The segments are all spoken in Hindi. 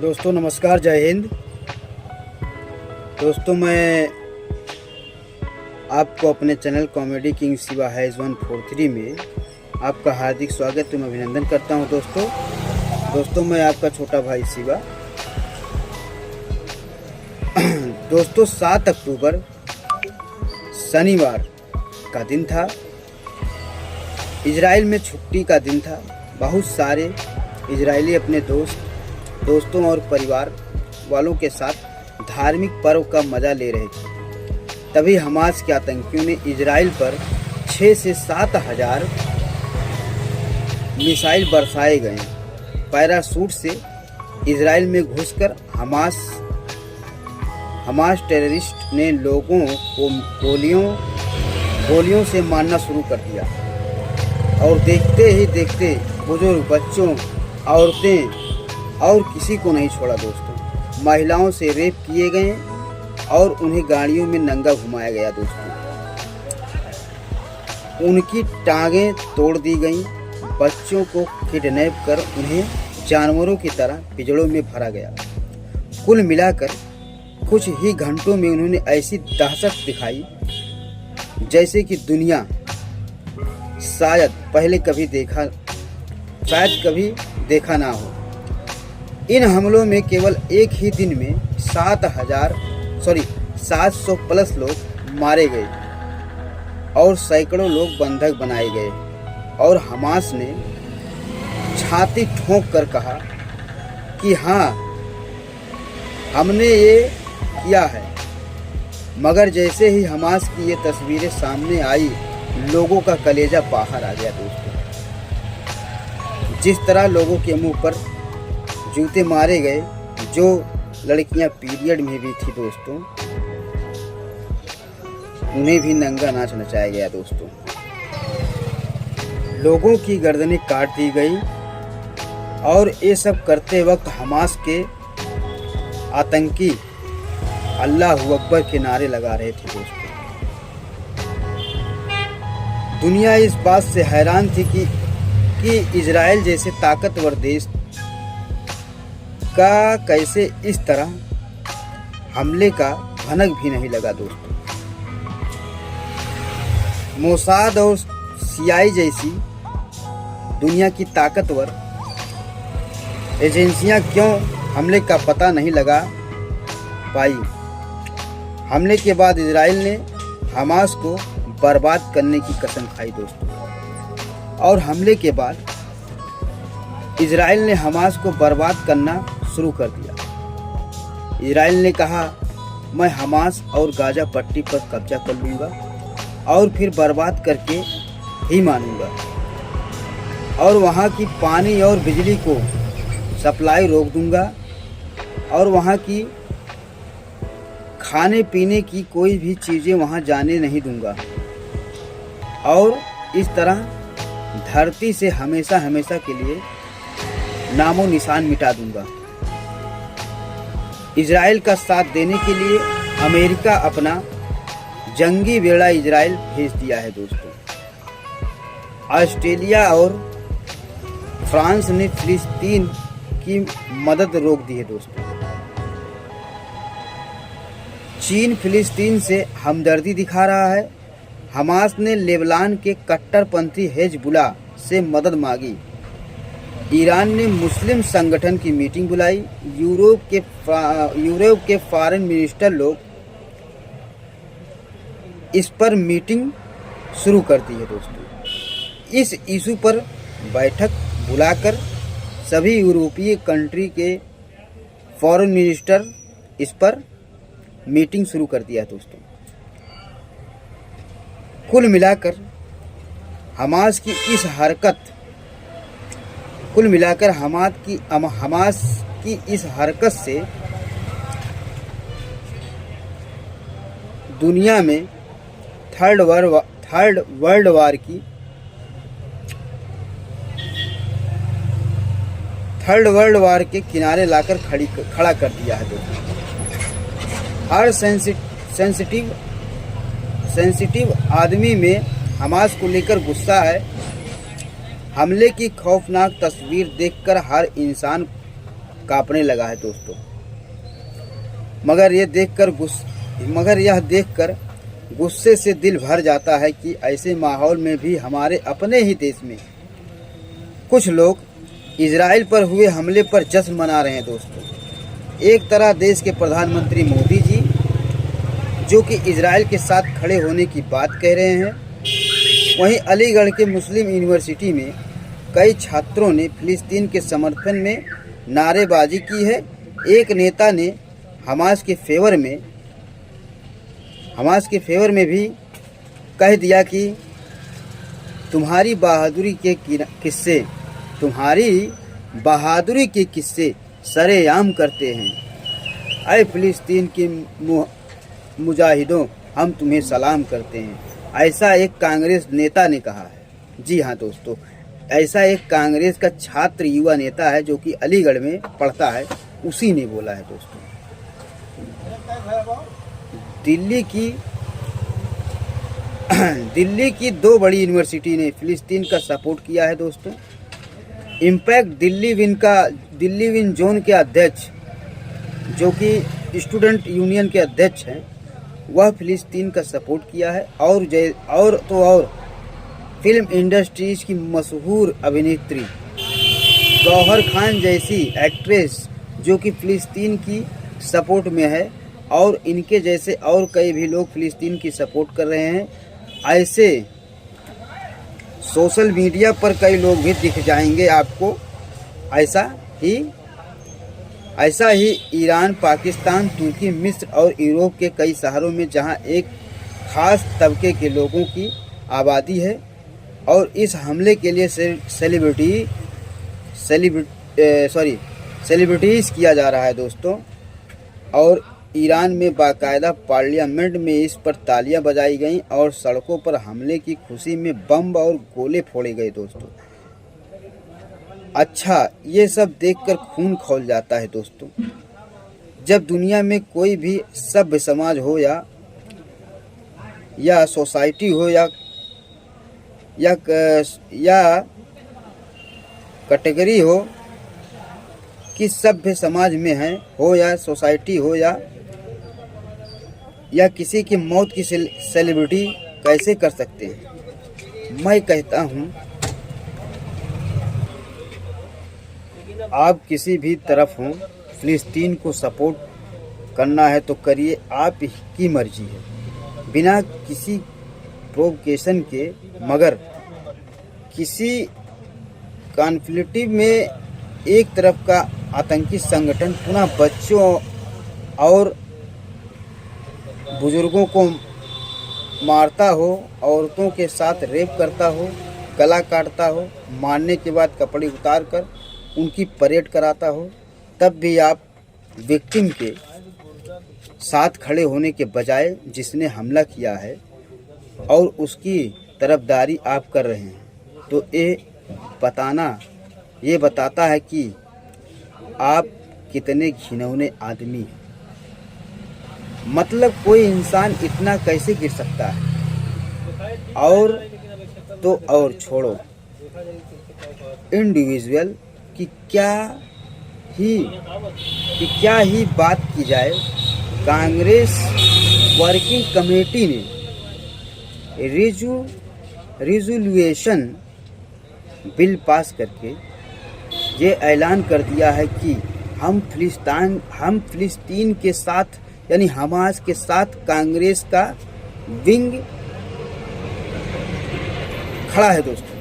दोस्तों नमस्कार, जय हिंद। दोस्तों मैं आपको अपने channel comedy king Shiva has 143 में आपका हार्दिक स्वागत एवं अभिनंदन करता हूं। दोस्तों मैं आपका छोटा भाई शिवा। दोस्तों 7 अक्टूबर शनिवार का दिन था। इजराइल में छुट्टी का दिन था। बहुत सारे इजरायली अपने दोस्तों और परिवार वालों के साथ धार्मिक पर्व का मजा ले रहे थे। तभी हमास के आतंकियों ने इजराइल पर 6 से 7 हज़ार मिसाइल बरसाए गए। पैराशूट से इजराइल में घुसकर हमास टेररिस्ट ने लोगों को गोलियों से मारना शुरू कर दिया और देखते ही देखते बुजुर्ग, बच्चों, औरतें और किसी को नहीं छोड़ा। दोस्तों महिलाओं से रेप किए गए और उन्हें गाड़ियों में नंगा घुमाया गया। दोस्तों उनकी टांगें तोड़ दी गईं। बच्चों को किडनैप कर उन्हें जानवरों की तरह पिंजड़ों में भरा गया। कुल मिलाकर कुछ ही घंटों में उन्होंने ऐसी दहशत दिखाई जैसे कि दुनिया शायद कभी देखा ना हो। इन हमलों में केवल एक ही दिन में 700 प्लस लोग मारे गए और सैकड़ों लोग बंधक बनाए गए। और हमास ने छाती ठोंक कर कहा कि हाँ, हमने ये किया है। मगर जैसे ही हमास की ये तस्वीरें सामने आई, लोगों का कलेजा बाहर आ गया। दोस्तों जिस तरह लोगों के मुंह पर जूते मारे गए, जो लड़कियां पीरियड में भी थी दोस्तों, उन्हें भी नंगा नाच नचाया गया। दोस्तों लोगों की गर्दनें काट दी गई और ये सब करते वक्त हमास के आतंकी अल्लाहू अकबर के नारे लगा रहे थे। दोस्तों दुनिया इस बात से हैरान थी कि इजराइल जैसे ताकतवर देश का कैसे इस तरह हमले का भनक भी नहीं लगा। दोस्तों मोसाद और सीआई जैसी दुनिया की ताकतवर एजेंसियां क्यों हमले का पता नहीं लगा पाई। हमले के बाद इजराइल ने हमास को बर्बाद करने की कसम खाई। दोस्तों और हमले के बाद इजराइल ने हमास को बर्बाद करना शुरू कर दिया। इजराइल ने कहा, मैं हमास और गाजा पट्टी पर कब्जा कर लूँगा और फिर बर्बाद करके ही मानूंगा और वहाँ की पानी और बिजली को सप्लाई रोक दूंगा और वहाँ की खाने पीने की कोई भी चीज़ें वहाँ जाने नहीं दूंगा और इस तरह धरती से हमेशा हमेशा के लिए नामो निशान मिटा दूंगा। इजराइल का साथ देने के लिए अमेरिका अपना जंगी बेड़ा इजराइल भेज दिया है। दोस्तों ऑस्ट्रेलिया और फ्रांस ने फिलिस्तीन की मदद रोक दी है। दोस्तों चीन फिलिस्तीन से हमदर्दी दिखा रहा है। हमास ने लेबनान के कट्टरपंथी हिजबुल्लाह से मदद मांगी। ईरान ने मुस्लिम संगठन की मीटिंग बुलाई। यूरोप के फॉरेन मिनिस्टर लोग इस पर मीटिंग शुरू कर दी है। दोस्तों इस इशू पर बैठक बुलाकर सभी यूरोपीय कंट्री के फॉरेन मिनिस्टर इस पर मीटिंग शुरू कर दिया। दोस्तों कुल मिलाकर हमास की इस हरकत से दुनिया में थर्ड वर्ल्ड वार के किनारे लाकर खड़ा कर दिया है। दोस्तों हर सेंसिटिव आदमी में हमास को लेकर गुस्सा है। हमले की खौफनाक तस्वीर देखकर हर इंसान कांपने लगा है दोस्तों। मगर यह देखकर गुस्से से दिल भर जाता है कि ऐसे माहौल में भी हमारे अपने ही देश में कुछ लोग इजराइल पर हुए हमले पर जश्न मना रहे हैं दोस्तों। एक तरह देश के प्रधानमंत्री मोदी जी जो कि इजराइल के साथ खड़े होने की बात कह रहे हैं, वहीं अलीगढ़ के मुस्लिम यूनिवर्सिटी में कई छात्रों ने फिलिस्तीन के समर्थन में नारेबाजी की है। एक नेता ने हमास के फेवर में भी कह दिया कि तुम्हारी बहादुरी के किस्से सरेआम करते हैं। ऐ फिलिस्तीन के मुजाहिदों, हम तुम्हें सलाम करते हैं। ऐसा एक कांग्रेस नेता ने कहा है। जी हाँ दोस्तों, ऐसा एक कांग्रेस का छात्र युवा नेता है जो कि अलीगढ़ में पढ़ता है, उसी ने बोला है दोस्तों। दिल्ली की 2 बड़ी यूनिवर्सिटी ने फिलिस्तीन का सपोर्ट किया है दोस्तों। इम्पैक्ट दिल्ली विन जोन के अध्यक्ष जो कि स्टूडेंट यूनियन के अध्यक्ष हैं, वह फिलिस्तीन का सपोर्ट किया है। और फिल्म इंडस्ट्रीज की मशहूर अभिनेत्री गौहर खान जैसी एक्ट्रेस जो कि फिलिस्तीन की सपोर्ट में है, और इनके जैसे और कई भी लोग फिलिस्तीन की सपोर्ट कर रहे हैं। ऐसे सोशल मीडिया पर कई लोग भी दिख जाएंगे आपको। ऐसा ही ईरान, पाकिस्तान, तुर्की, मिस्र और यूरोप के कई शहरों में जहां एक खास तबके के लोगों की आबादी है, और इस हमले के लिए सेलिब्रिटीज़ किया जा रहा है दोस्तों। और ईरान में बाकायदा पार्लियामेंट में इस पर तालियां बजाई गईं और सड़कों पर हमले की खुशी में बम और गोले फोड़े गए दोस्तों। अच्छा, ये सब देखकर खून खौल जाता है दोस्तों। जब दुनिया में कोई भी सभ्य समाज हो या सोसाइटी हो या कैटेगरी हो कि सभ्य समाज में है हो या सोसाइटी हो या किसी की मौत की सेलिब्रिटी कैसे कर सकते हैं। मैं कहता हूँ आप किसी भी तरफ हों, फिलिस्तीन को सपोर्ट करना है तो करिए, आप की मर्जी है, बिना किसी प्रोवोकेशन के। मगर किसी कॉन्फ्लिक्ट में एक तरफ का आतंकी संगठन पुनः बच्चों और बुजुर्गों को मारता हो, औरतों के साथ रेप करता हो, गला काटता हो, मारने के बाद कपड़े उतार कर उनकी परेड कराता हो, तब भी आप विक्टिम के साथ खड़े होने के बजाय जिसने हमला किया है और उसकी तरफदारी आप कर रहे हैं, तो ये बताता है कि आप कितने घिनौने आदमी हैं। मतलब कोई इंसान इतना कैसे गिर सकता है। और छोड़ो इंडिविजुअल की क्या ही बात की जाए। कांग्रेस वर्किंग कमेटी ने रिजोल्यूशन बिल पास करके ये ऐलान कर दिया है कि हम फिलिस्तीन के साथ यानी हमास के साथ कांग्रेस का विंग खड़ा है दोस्तों।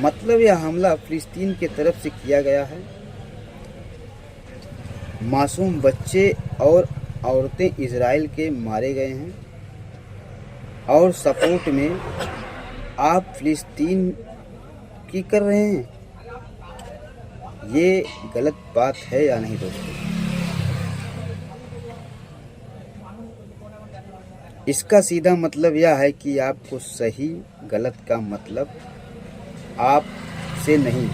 मतलब यह हमला फिलिस्तीन के तरफ से किया गया है। मासूम बच्चे और औरतें इजराइल के मारे गए हैं और सपोर्ट में आप फिलिस्तीन की कर रहे हैं। ये गलत बात है या नहीं दोस्तों? इसका सीधा मतलब यह है कि आपको सही गलत का मतलब आपसे नहीं,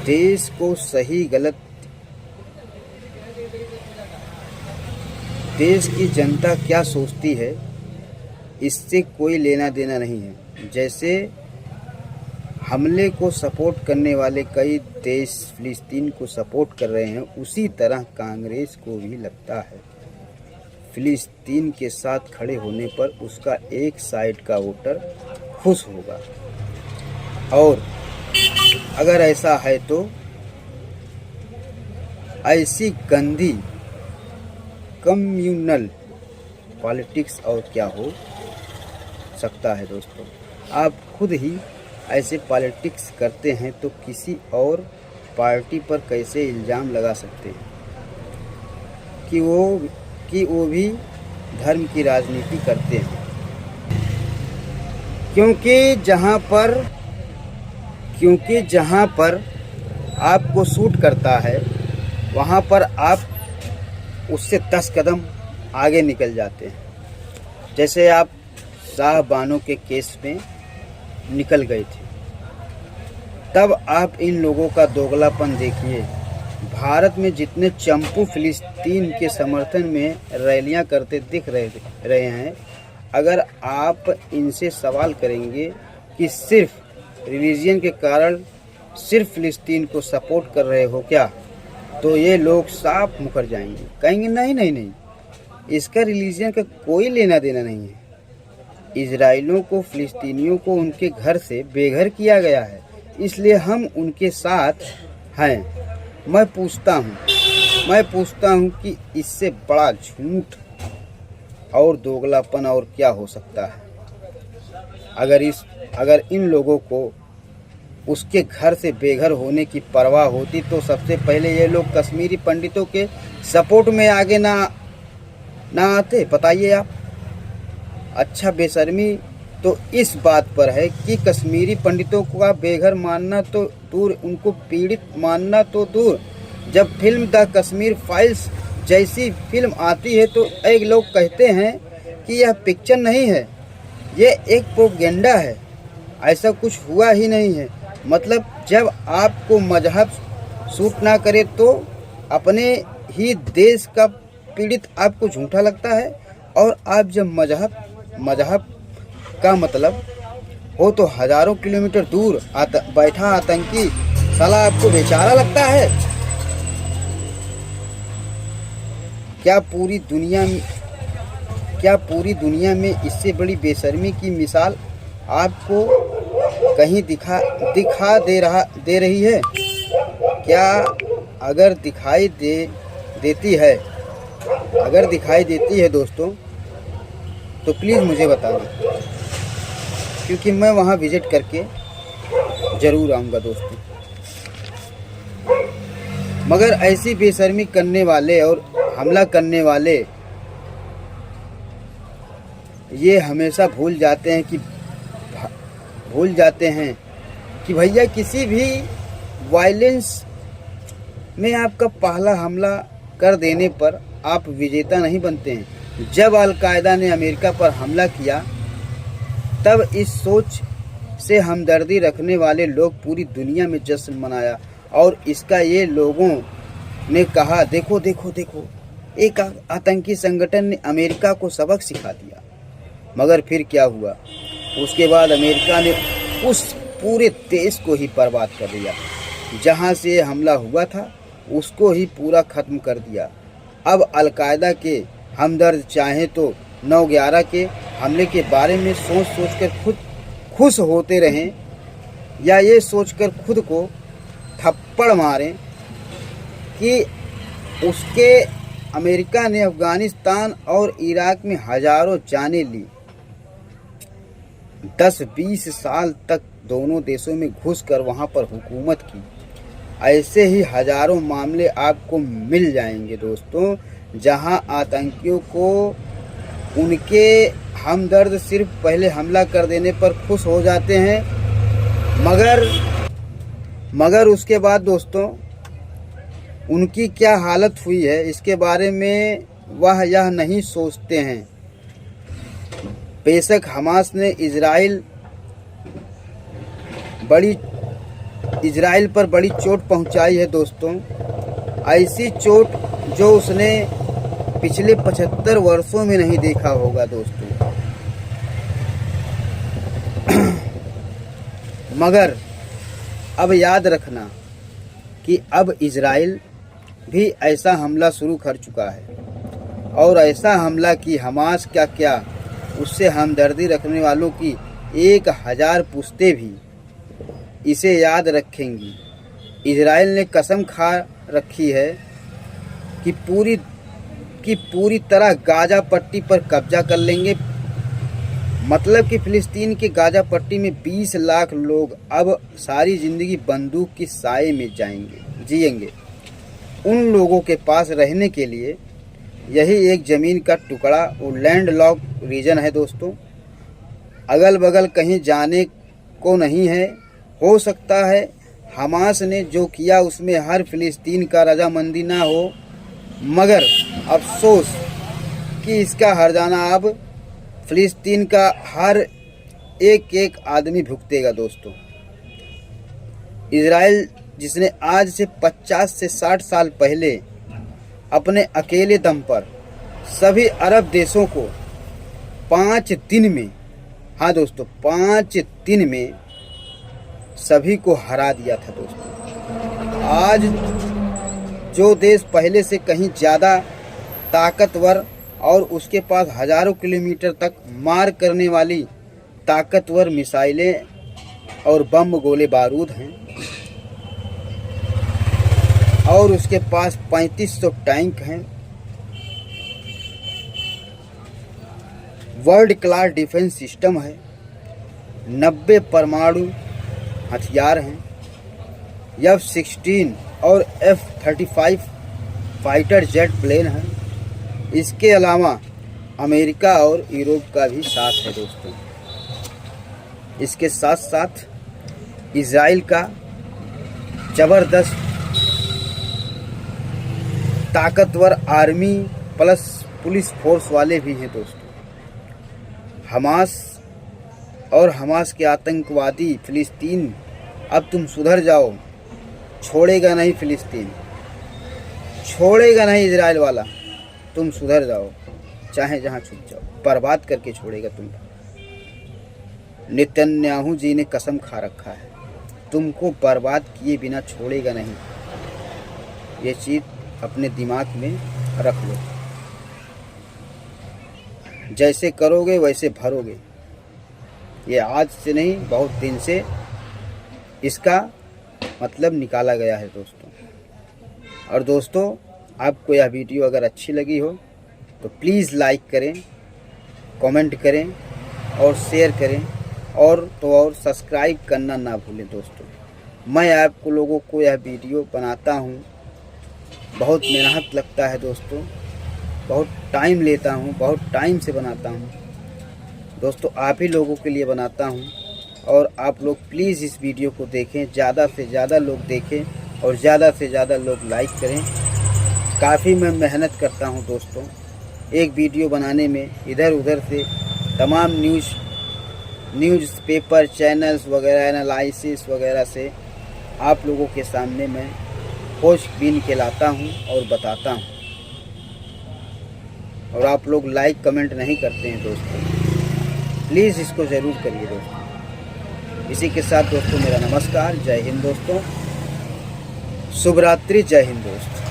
देश को सही गलत, देश की जनता क्या सोचती है इससे कोई लेना देना नहीं है। जैसे हमले को सपोर्ट करने वाले कई देश फिलिस्तीन को सपोर्ट कर रहे हैं, उसी तरह कांग्रेस को भी लगता है फिलिस्तीन के साथ खड़े होने पर उसका एक साइड का वोटर खुश होगा। और अगर ऐसा है तो ऐसी गंदी कम्युनल पॉलिटिक्स और क्या हो सकता है दोस्तों। आप खुद ही ऐसे पॉलिटिक्स करते हैं तो किसी और पार्टी पर कैसे इल्ज़ाम लगा सकते हैं कि वो भी धर्म की राजनीति करते हैं। क्योंकि जहाँ पर आपको सूट करता है वहाँ पर आप उससे 10 कदम आगे निकल जाते हैं। जैसे आप शाहबानो के केस में निकल गए थे, तब आप इन लोगों का दोगलापन देखिए। भारत में जितने चंपू फिलिस्तीन के समर्थन में रैलियां करते दिख रहे हैं, अगर आप इनसे सवाल करेंगे कि सिर्फ रिलीजन के कारण सिर्फ फिलिस्तीन को सपोर्ट कर रहे हो क्या, तो ये लोग साफ मुकर जाएंगे, कहेंगे नहीं, इसका रिलीजन का कोई लेना देना नहीं है। इजराइलियों को, फिलिस्तीनियों को उनके घर से बेघर किया गया है, इसलिए हम उनके साथ हैं। मैं पूछता हूँ कि इससे बड़ा झूठ और दोगलापन और क्या हो सकता है। अगर इन लोगों को उसके घर से बेघर होने की परवाह होती तो सबसे पहले ये लोग कश्मीरी पंडितों के सपोर्ट में आगे ना आते, बताइए आप। अच्छा, बेशर्मी तो इस बात पर है कि कश्मीरी पंडितों का बेघर मानना तो दूर, उनको पीड़ित मानना तो दूर, जब फिल्म द कश्मीर फाइल्स जैसी फिल्म आती है तो एक लोग कहते हैं कि यह पिक्चर नहीं है, ये एक प्रोपेगेंडा है, ऐसा कुछ हुआ ही नहीं है। मतलब जब आपको मजहब सूट ना करे तो अपने ही देश का पीड़ित आपको झूठा लगता है, और आप जब मजहब का मतलब हो तो हजारों किलोमीटर दूर बैठा आतंकी साला आपको बेचारा लगता है। क्या पूरी दुनिया में इससे बड़ी बेशर्मी की मिसाल आपको कहीं दिखा दे रही है क्या? अगर दिखाई देती है दोस्तों तो प्लीज़ मुझे बताना, क्योंकि मैं वहाँ विजिट करके ज़रूर आऊँगा दोस्तों। मगर ऐसी बेशर्मी करने वाले और हमला करने वाले ये हमेशा भूल जाते हैं कि भैया किसी भी वायलेंस में आपका पहला हमला कर देने पर आप विजेता नहीं बनते हैं। जब अलकायदा ने अमेरिका पर हमला किया तब इस सोच से हमदर्दी रखने वाले लोग पूरी दुनिया में जश्न मनाया, और इसका ये लोगों ने कहा देखो एक आतंकी संगठन ने अमेरिका को सबक सिखा दिया। मगर फिर क्या हुआ? उसके बाद अमेरिका ने उस पूरे देश को ही बर्बाद कर दिया। जहां से ये हमला हुआ था उसको ही पूरा ख़त्म कर दिया। अब अलकायदा के हमदर्द चाहें तो 9/11 के हमले के बारे में सोचकर खुद खुश होते रहें, या ये सोचकर खुद को थप्पड़ मारें कि उसके अमेरिका ने अफ़गानिस्तान और इराक में हज़ारों जानें ली। 10-20 साल तक दोनों देशों में घुसकर वहाँ पर हुकूमत की। ऐसे ही हज़ारों मामले आपको मिल जाएंगे दोस्तों, जहां आतंकियों को उनके हमदर्द सिर्फ पहले हमला कर देने पर खुश हो जाते हैं, मगर उसके बाद दोस्तों उनकी क्या हालत हुई है इसके बारे में वह यह नहीं सोचते हैं। बेशक हमास ने इजराइल पर बड़ी चोट पहुंचाई है दोस्तों, ऐसी चोट जो उसने पिछले 75 वर्षों में नहीं देखा होगा दोस्तों। अब याद रखना कि अब इजराइल भी ऐसा हमला शुरू कर चुका है, और ऐसा हमला कि हमास क्या क्या उससे हमदर्दी रखने वालों की 1000 पुश्तें भी इसे याद रखेंगी। इजराइल ने कसम खा रखी है कि पूरी तरह गाजा पट्टी पर कब्जा कर लेंगे। मतलब कि फिलिस्तीन के गाजा पट्टी में 20 लाख लोग अब सारी ज़िंदगी बंदूक की साए में जिएंगे। उन लोगों के पास रहने के लिए यही एक ज़मीन का टुकड़ा वो लैंड लॉक रीजन है दोस्तों। अगल बगल कहीं जाने को नहीं है। हो सकता है हमास ने जो किया उसमें हर फिलिस्तीन का रजामंदी ना हो, मगर अफसोस कि इसका हर्जाना अब फिलिस्तीन का हर एक आदमी भुगतेगा दोस्तों। इजराइल जिसने आज से 50 से 60 साल पहले अपने अकेले दम पर सभी अरब देशों को 5 दिन में, हाँ दोस्तों 5 दिन में सभी को हरा दिया था दोस्तों। आज जो देश पहले से कहीं ज़्यादा ताकतवर और उसके पास हज़ारों किलोमीटर तक मार करने वाली ताकतवर मिसाइलें और बम गोले बारूद हैं, और उसके पास 3500 टैंक हैं, वर्ल्ड क्लास डिफेंस सिस्टम है, 90 परमाणु हथियार हैं, F-16 और F-35 फाइटर जेट प्लेन हैं। इसके अलावा अमेरिका और यूरोप का भी साथ है दोस्तों। इसके साथ साथ इजराइल का ज़बरदस्त ताकतवर आर्मी प्लस पुलिस फोर्स वाले भी हैं दोस्तों। हमास के आतंकवादी फिलिस्तीन, अब तुम सुधर जाओ, छोड़ेगा नहीं फिलिस्तीन, छोड़ेगा नहीं इजराइल वाला, तुम सुधर जाओ, चाहे जहाँ छुप जाओ, बर्बाद करके छोड़ेगा तुम। नेतन्याहू जी ने कसम खा रखा है, तुमको बर्बाद किए बिना छोड़ेगा नहीं। ये चीज़ अपने दिमाग में रख लो, जैसे करोगे वैसे भरोगे। ये आज से नहीं, बहुत दिन से इसका मतलब निकाला गया है दोस्तों। और दोस्तों, आपको यह वीडियो अगर अच्छी लगी हो तो प्लीज़ लाइक करें, कमेंट करें और शेयर करें, और सब्सक्राइब करना ना भूलें दोस्तों। मैं आपको लोगों को यह वीडियो बनाता हूँ, बहुत मेहनत लगता है दोस्तों, बहुत टाइम लेता हूँ, बहुत टाइम से बनाता हूँ दोस्तों, आप ही लोगों के लिए बनाता हूँ। और आप लोग प्लीज़ इस वीडियो को देखें, ज़्यादा से ज़्यादा लोग देखें और ज़्यादा से ज़्यादा लोग लाइक करें। काफ़ी मैं मेहनत करता हूँ दोस्तों, एक वीडियो बनाने में इधर उधर से तमाम न्यूज़ पेपर चैनल्स वगैरह एनालिसिस वगैरह से आप लोगों के सामने मैं खोजबीन के लाता हूँ और बताता हूँ, और आप लोग लाइक कमेंट नहीं करते हैं दोस्तों। प्लीज़ इसको ज़रूर करिए दोस्तों। इसी के साथ दोस्तों मेरा नमस्कार, जय हिंद दोस्तों, शुभ रात्रि, जय हिंद दोस्तों।